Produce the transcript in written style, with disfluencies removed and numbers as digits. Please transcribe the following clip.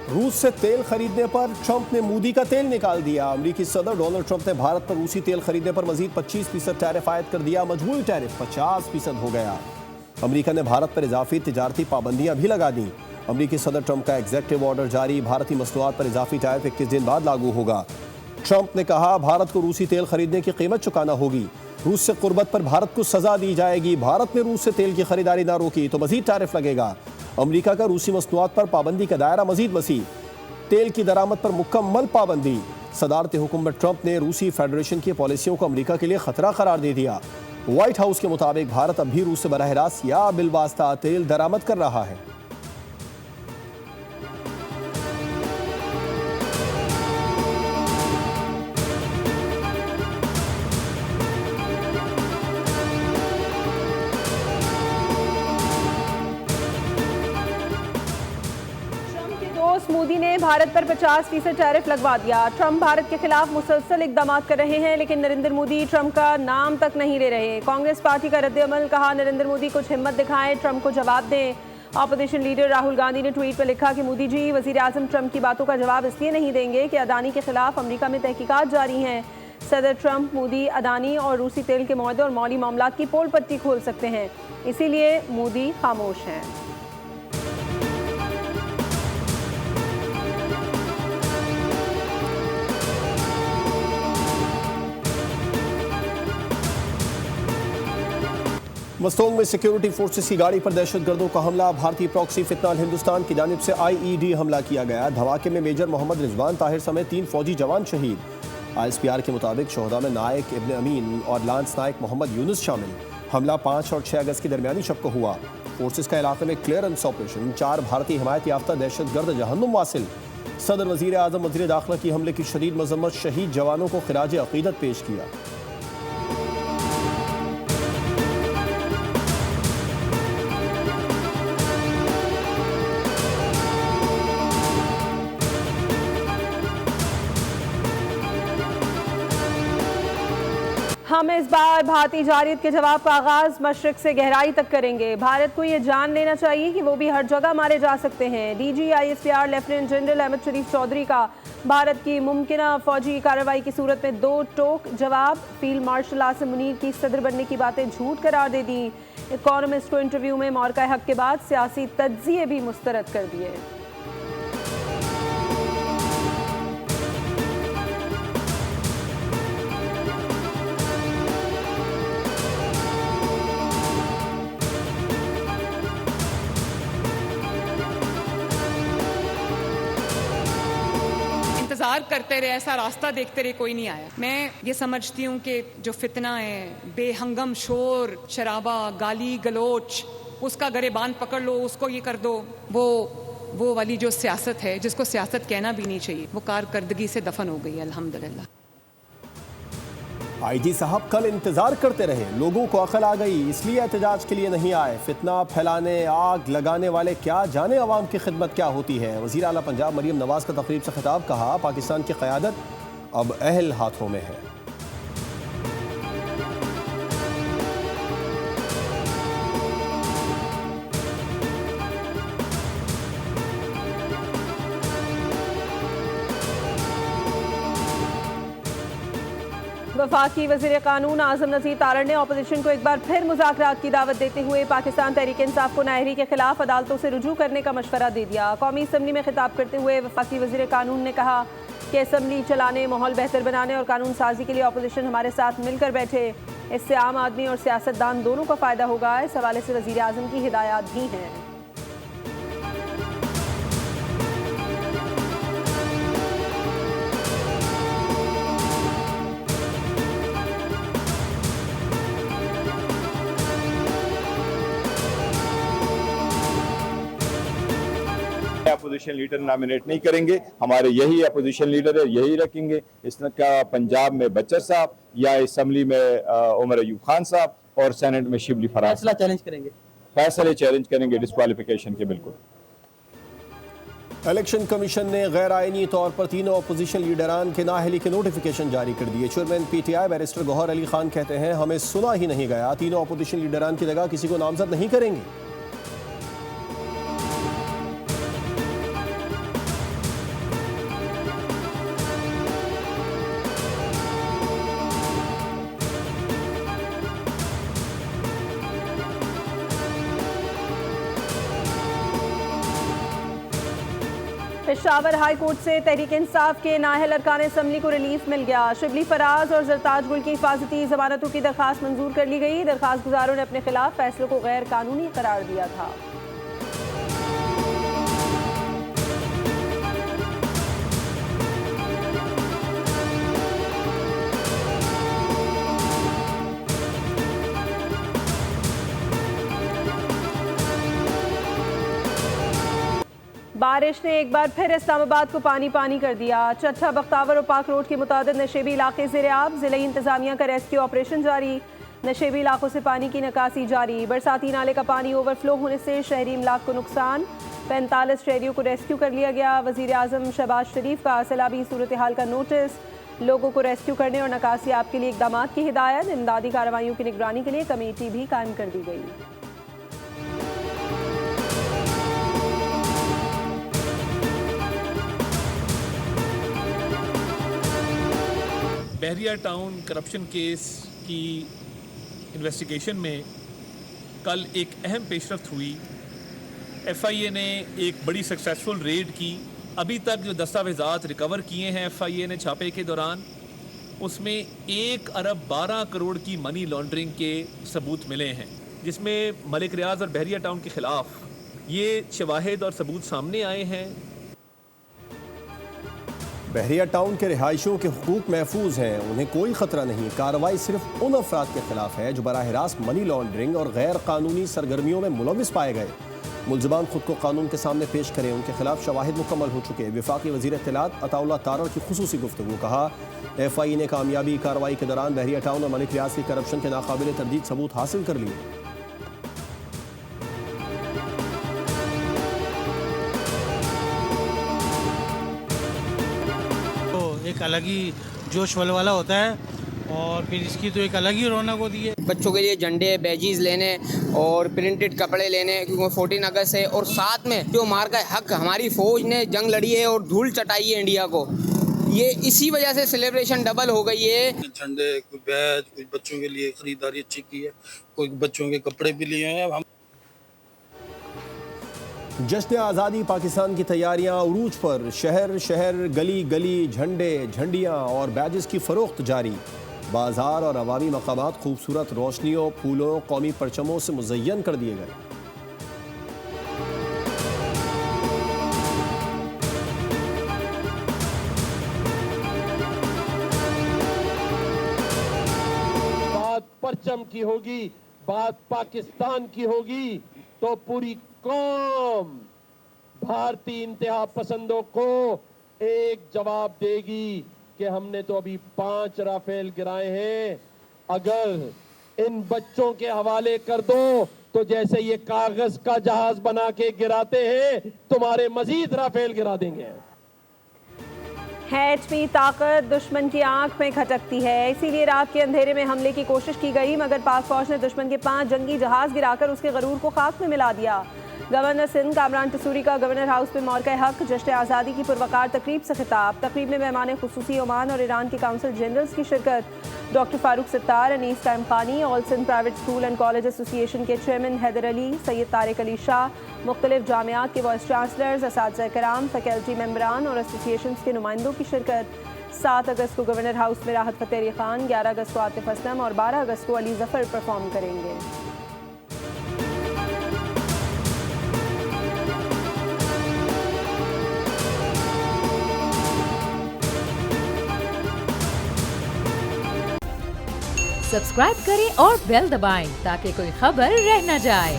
रूस से तेल खरीदने पर ट्रंप ने मोदी का तेल निकाल दिया। अमेरिकी सदर डोनाल्ड ट्रंप ने भारत पर रूसी तेल खरीदने पर मजीद 25% टैरिफ आयद कर दिया। मजमूई टैरिफ 50% हो गया। अमेरिका ने भारत पर इजाफी तिजारती पाबंदियां भी लगा दी। अमेरिकी सदर ट्रंप का एग्जीक्यूटिव ऑर्डर जारी। भारतीय मसनूआत पर इजाफी टैरिफ 21 दिन बाद लागू होगा। ट्रंप ने कहा भारत को रूसी तेल खरीदने की कीमत चुकाना होगी। रूस से कुर्बत पर भारत को सजा दी जाएगी। भारत ने रूस से तेल की खरीदारी ना रोकी तो मजीद टैरिफ लगेगा। अमेरिका का रूसी मसनूआत पर पाबंदी का दायरा मजीद वसी। तेल की दरामद पर मुकम्मल पाबंदी। सदारती हुकूमत ट्रंप ने रूसी फेडरेशन की पॉलिसियों को अमेरिका के लिए खतरा करार दे दिया। व्हाइट हाउस के मुताबिक भारत अब भी रूस से बराह रास्त या बिलवास्ता तेल दरामद कर रहा है। मोदी ने भारत पर 50% टैरिफ लगवा दिया। ट्रंप भारत के खिलाफ मुसलसल इकदाम कर रहे हैं, लेकिन नरेंद्र मोदी ट्रंप का नाम तक नहीं ले रहे। कांग्रेस पार्टी का रद्द-ए-अमल, कहा नरेंद्र मोदी कुछ हिम्मत दिखाएं, ट्रंप को जवाब दें। अपोजिशन लीडर राहुल गांधी ने ट्वीट पर लिखा कि मोदी जी वजीर आजम ट्रंप की बातों का जवाब इसलिए नहीं देंगे कि अदानी के खिलाफ अमेरिका में तहकीकात जारी हैं। सदर ट्रंप मोदी अदानी और रूसी तेल के मुआहदे और मौली मामलात की पोल पट्टी खोल सकते हैं, इसीलिए मोदी खामोश हैं। मस्तोंग में सिक्योरिटी फोर्सेस की गाड़ी पर दहशतगर्दों का हमला। भारतीय प्रॉक्सी फितना अल हिंदुस्तान की जानिब से IED हमला किया गया। धमाके में मेजर मोहम्मद रिजवान ताहिर समेत 3 फौजी जवान शहीद। ISPR के मुताबिक शोहदा में नायक इब्न अमीन और लांस नायक मोहम्मद यूनुस शामिल। हमला 5 और 6 अगस्त की दरमियानी शब को हुआ। फोर्सेस का इलाके में क्लियरेंस ऑपरेशन। 4 भारतीय हिमायत याफ्ता दहशतगर्द जहन्नुम वासिल। सदर वजीर आजम वजीर दाखिला की हमले की शदीद मजम्मत। शहीद जवानों को खिराज अकीदत पेश किया। हम इस बार भारतीय जारियत के जवाब का आगाज मशरिक से गहराई तक करेंगे। भारत को ये जान लेना चाहिए कि वो भी हर जगह मारे जा सकते हैं। DG ISPR lieutenant general Ahmad Sharif Chaudhry का भारत की मुमकिना फौजी कार्रवाई की सूरत में 2 टोक जवाब। फील्ड मार्शल आसिम मुनीर की सदर बनने की बातें झूठ करार दे दी। इकोनॉमिस्ट को इंटरव्यू में मौका हक के बाद सियासी तज्जिए भी मुस्तरद कर दिए। इंतजार करते रहे, ऐसा रास्ता देखते रहे, कोई नहीं आया। मैं ये समझती हूँ कि जो फितना है, बेहंगम शोर शराबा, गाली गलोच, उसका गरेबान पकड़ लो, उसको ये कर दो, वो वाली जो सियासत है, जिसको सियासत कहना भी नहीं चाहिए, वो कारकर्दगी से दफन हो गई अल्हम्दुलिल्लाह। IG साहब कल इंतजार करते रहे, लोगों को अकल आ गई, इसलिए एहतजाज के लिए नहीं आए। फितना फैलाने, आग लगाने वाले क्या जाने अवाम की खिदमत क्या होती है। वज़ीर आला पंजाब मरियम नवाज का तकरीब से खिताब, कहा पाकिस्तान की क़यादत अब अहल हाथों में है। वफाकी वज़ीर कानून आज़म नज़ीर तारड़ ने अपोजिशन को एक बार फिर मुज़ाकरात की दावत देते हुए पाकिस्तान तहरीक इंसाफ को नाहरी के खिलाफ अदालतों से रुजू करने का मशवरा दे दिया। कौमी असम्बली में खिताब करते हुए वफाकी वज़ीर कानून ने कहा कि असम्बली चलाने, माहौल बेहतर बनाने और कानून साजी के लिए अपोजिशन हमारे साथ मिलकर बैठे। इससे आम आदमी और सियासतदान दोनों को फ़ायदा होगा। इस हवाले से वज़ीर आज़म की हिदायत भी हैं। अपोजिशन लीडर नॉमिनेट नहीं करेंगे, हमारे यही अपोजिशन लीडर है, यही रखेंगे। इसका पंजाब में बच्चर साहब या असम्बली में उमर अयूब खान साहब और सेनेट में शिबली फराज। फैसला चैलेंज करेंगे, फैसले चैलेंज करेंगे डिस्क्वालिफिकेशन के। बिल्कुल। इलेक्शन कमीशन ने गैर आईनी तौर पर तीनों अपोजिशन लीडरान के नाअहली के नोटिफिकेशन जारी कर दिए। Chairman PTI barrister Gauhar Ali Khan कहते हैं हमें सुना ही नहीं गया, तीनों अपोजिशन लीडरान की जगह किसी को नामजद नहीं करेंगे। पेशावर हाई कोर्ट से तहरीक इंसाफ के नाअहल अरकान असम्बली को रिलीफ मिल गया। शिबली फराज और जरताज गुल की हिफाजती जमानतों की दरखास्त मंजूर कर ली गई। दरखास्त गुजारों ने अपने खिलाफ फैसलों को गैर कानूनी करार दिया था। बारिश ने एक बार फिर इस्लामाबाद को पानी पानी कर दिया। चट्ठा, बख्तावर और पाक रोड के मुतादिद नशेबी इलाके ज़ेर-ए-आब। ज़िला इंतजामिया का रेस्क्यू ऑपरेशन जारी। नशेबी इलाकों से पानी की निकासी जारी। बरसाती नाले का पानी ओवरफ्लो होने से शहरी इमलाक को नुकसान। 45 शहरियों को रेस्क्यू कर लिया गया। वज़ीर आज़म शहबाज शरीफ का सैलाबी सूरत हाल का नोटिस। लोगों को रेस्क्यू करने और निकासियाब के लिए इक़दामात की हिदायत। इमदादी कार्रवाइयों की निगरानी के लिए कमेटी भी कायम कर दी गई। बहरिया टाउन करप्शन केस की इन्वेस्टिगेशन में कल एक अहम पेशरफ्त हुई। FIA ने एक बड़ी सक्सेसफुल रेड की। अभी तक जो दस्तावेज़ात रिकवर किए हैं FIA ने छापे के दौरान, उसमें 1 अरब 12 करोड़ की मनी लॉन्ड्रिंग के सबूत मिले हैं, जिसमें मलिक रियाज और बहरिया टाउन के ख़िलाफ़ ये शवाहिद और सबूत सामने आए हैं। बहरिया टाउन के रिहायशियों के हुकूक महफूज हैं, उन्हें कोई खतरा नहीं। कार्रवाई सिर्फ उन अफराद के खिलाफ है जो बराह रास्त मनी लॉन्ड्रिंग और गैर कानूनी सरगर्मियों में मुलविस पाए गए। मुल्ज़िमान खुद को कानून के सामने पेश करें, उनके खिलाफ शवाहिद मुकम्मल हो चुके। वफाकी वज़ीर इत्तलात अताउल्लाह तारड़ की खुसूसी गुफ्तगू। कहा, FIA ने कामयाबी कार्रवाई के दौरान बहरिया टाउन और मलिक रियाज की करप्शन के नाकाबिल तरदीद सबूत हासिल कर लिए। एक अलग ही जोश वलवाला होता है और फिर इसकी तो एक अलग ही रौनक होती है। बच्चों के लिए झंडे, बैजीज लेने और प्रिंटेड कपड़े लेने, क्योंकि 14 अगस्त है और साथ में जो मार का हक हमारी फ़ौज ने जंग लड़ी है और धूल चटाई है इंडिया को, ये इसी वजह से सेलिब्रेशन डबल हो गई है। झंडे, कोई बैज, कुछ बच्चों के लिए खरीदारी अच्छी की है, कोई बच्चों के कपड़े भी लिए हैं। हम जश्न आज़ादी पाकिस्तान की तैयारियां उरूज पर। शहर शहर, गली गली झंडे, झंडियां और बैजेस की फरोख्त जारी। बाजार और अवामी मकामात खूबसूरत रोशनियों, फूलों, कौमी परचमों से मुज़य्यन कर दिए गए। बात परचम की होगी, बात पाकिस्तान की होगी तो पूरी कौम भारतीय इंतहा पसंदों को एक जवाब देगी कि हमने तो अभी 5 राफेल गिराए हैं, अगर इन बच्चों के हवाले कर दो तो जैसे ये कागज का जहाज बना के गिराते हैं, तुम्हारे मजीद राफेल गिरा देंगे। है इतनी ताकत दुश्मन की आंख में खटकती है, इसीलिए रात के अंधेरे में हमले की कोशिश की गई, मगर पाक फौज ने दुश्मन के 5 जंगी जहाज गिराकर उसके गरूर को खाक में मिला दिया। गवर्नर सिंध कामरान टसूरी का गवर्नर हाउस में मौक़े हक जश्न आज़ादी की पुरवकार तकरीब से खिताब। तकरीब में मेहमान खुसूसी ओमान और ईरान के काउंसिल जनरल्स की शिरकत। Doctor Farooq Sattar, Anees Qaim Khani, all Sindh private school and college association के चेयरमैन हैदर अली, सैयद तारिक अली शाह, मुख्तलिफ जामियात के वाइस चांसलर्स, असातिज़ा कराम, फैकल्टी मेंबरान और एसोसिएशन के नुमाइंदों की शिरकत। 7 अगस्त को गवर्नर हाउस में राहत फ़तेह अली खान, 11 अगस्त को आतिफ असलम और 12 अगस्त को अली जफ़र परफॉर्म करेंगे। सब्सक्राइब करें और बेल दबाएं ताकि कोई खबर रह न जाए।